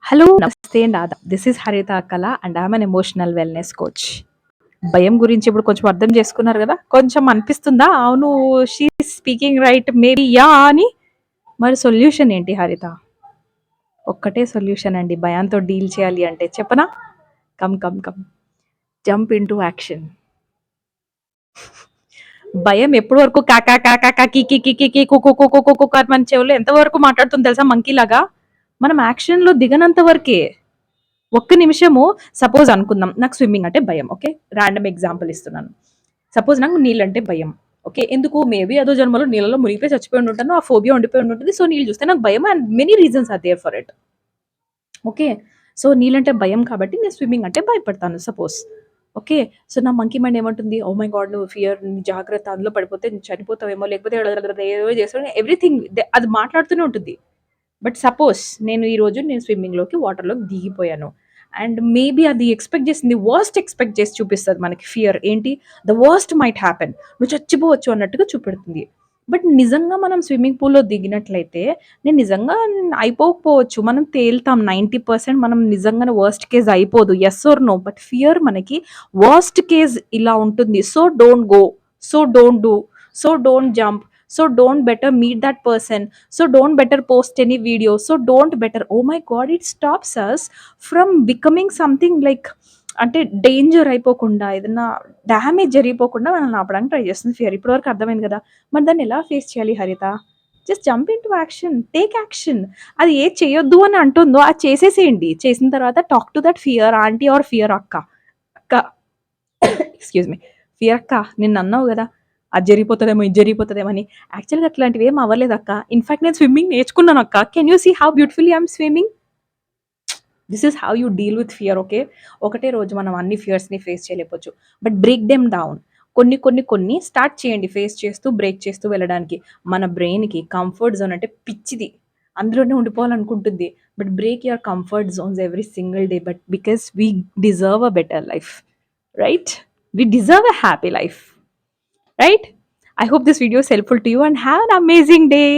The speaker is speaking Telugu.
హలో! నమస్తే అండ్ ఆదాబ్. దిస్ ఈస్ హరిత కళ and I'm N emotional wellness coach. భయం గురించి ఇప్పుడు కొంచెం అర్థం చేసుకున్నారు గదా! కొంచెం అనిపిస్తుందా? అవును, she is speaking right maybe yeah! అని. మరి సొల్యూషన్ ఏంటి హరిత? ఒక్కటే సొల్యూషన్ అండి భయంతో డీల్ చేయాలి అంటే. చెప్పనా? Come come come. Jump into action. భయం ఎప్పటి వరకు కాకా కాకా కా కి కి కి కి కి కు కు కు కు కు కు అని మన చెవులో ఎంతవరకు మాట్లాడుతుందో తెలుసా మంకీలాగా? మనం యాక్షన్‌లో దిగనంత వరకే. ఒక్క నిమిషము సపోజ్ అనుకుందాం నాకు స్విమ్మింగ్ అంటే భయం. ఓకే. ర్యాండమ్ ఎగ్జాంపుల్ ఇస్తున్నాను. సపోజ్ నాకు నీళ్ళంటే భయం. ఓకే. ఎందుకు మేబీ అదో జన్మలో నీళ్ళలో మునిగిపోయి చచ్చిపోయి ఉంటాను. ఆ ఫోబియా ఉండిపోయి ఉంటుంది. సో నీళ్ళు చూస్తే నాకు భయం and many reasons are there for it. Okay. So నీళ్ళంటే భయం కాబట్టి నేను స్విమ్మింగ్ అంటే భయపడతాను సపోజ్. ఓకే. సో నా మంకీ మైండ్ ఏమంటుంది? Oh my God! నువ్వు ఫియర్ జాగ్రత్త అందులో పడిపోతే నువ్వు చనిపోతావేమో లేకపోతే ఏవేవో చేస్తావు ఎవ్రీథింగ్ అది మాట్లాడుతూనే ఉంటుంది. బట్ సపోజ్ నేను స్విమ్మింగ్‌లోకి వాటర్‌లోకి దిగిపోయాను. అండ్ మేబీ అది ఎక్స్‌పెక్ట్ చేసింది వర్స్ట్ ఎక్స్‌పెక్ట్ చేసి చూపిస్తది మనకి ఫియర్. ఏంటి? The worst might happen. నువ్వు చచ్చిపోవచ్చు అన్నట్టుగా చూపెడుతుంది. బట్ నిజంగా మనం స్విమ్మింగ్ పూల్‌లో దిగినట్లయితే నేను నిజంగా అయిపోకపోవచ్చు. మనం తేలుతాం 90% మనం నిజంగానే వర్స్ట్ కేస్ అయిపోదు. Yes or no. But fear మనకి వర్స్ట్ కేస్ ఇలా ఉంటుంది. So don't go. So don't do. So don't jump. So don't better meet that person. So don't better post any video. So don't better oh my god! It stops us from becoming something like అంటే డేంజర్ అయిపోకుండా, ఏదన్నా డ్యామేజ్ జరిగిపోకుండా మనల్ని ఆపడానికి ట్రై చేస్తుంది ఫియర్. ఇప్పటి వరకు అర్థమైంది కదా! మరి దాన్ని ఎలా ఫేస్ చేయాలి హరిత? Just jump into action. Take action. అది ఏది చేయొద్దు అని అంటుందో అది చేసేసేయండి. చేసిన తర్వాత talk to that fear aunty or fear అక్క. అక్క ఎక్స్‌క్యూజ్ మీ. ఫియర్ అక్క నిన్నన్నావు గదా! అది జరిగిపోతదేమో, ఇది జరిగిపోతదేమో అని. యాక్చువల్‌గా అట్లాంటివేం అవ్వలేదక్క. ఇన్‌ఫాక్ట్ నేను స్విమ్మింగ్ నేర్చుకున్నానక్క. Can you see how beautifully I am swimming? This is how you deal with fear. Okay. ఒకటే రోజు మనం అన్ని ఫియర్స్‌ని ఫేస్ చేయలేకపోవచ్చు. But break them down. కొన్ని స్టార్ట్ చేయండి ఫేస్ చేస్తూ, బ్రేక్ చేస్తూ వెళ్ళడానికి. మన బ్రెయిన్‌కి కంఫర్ట్ జోన్ అంటే పిచ్చిది. అందులోనే ఉండిపోవాలనుకుంటుంది. But break your comfort zones every single day but because we deserve a better life. Right? We deserve a happy life, right? I hope this video is helpful to you and have an amazing day.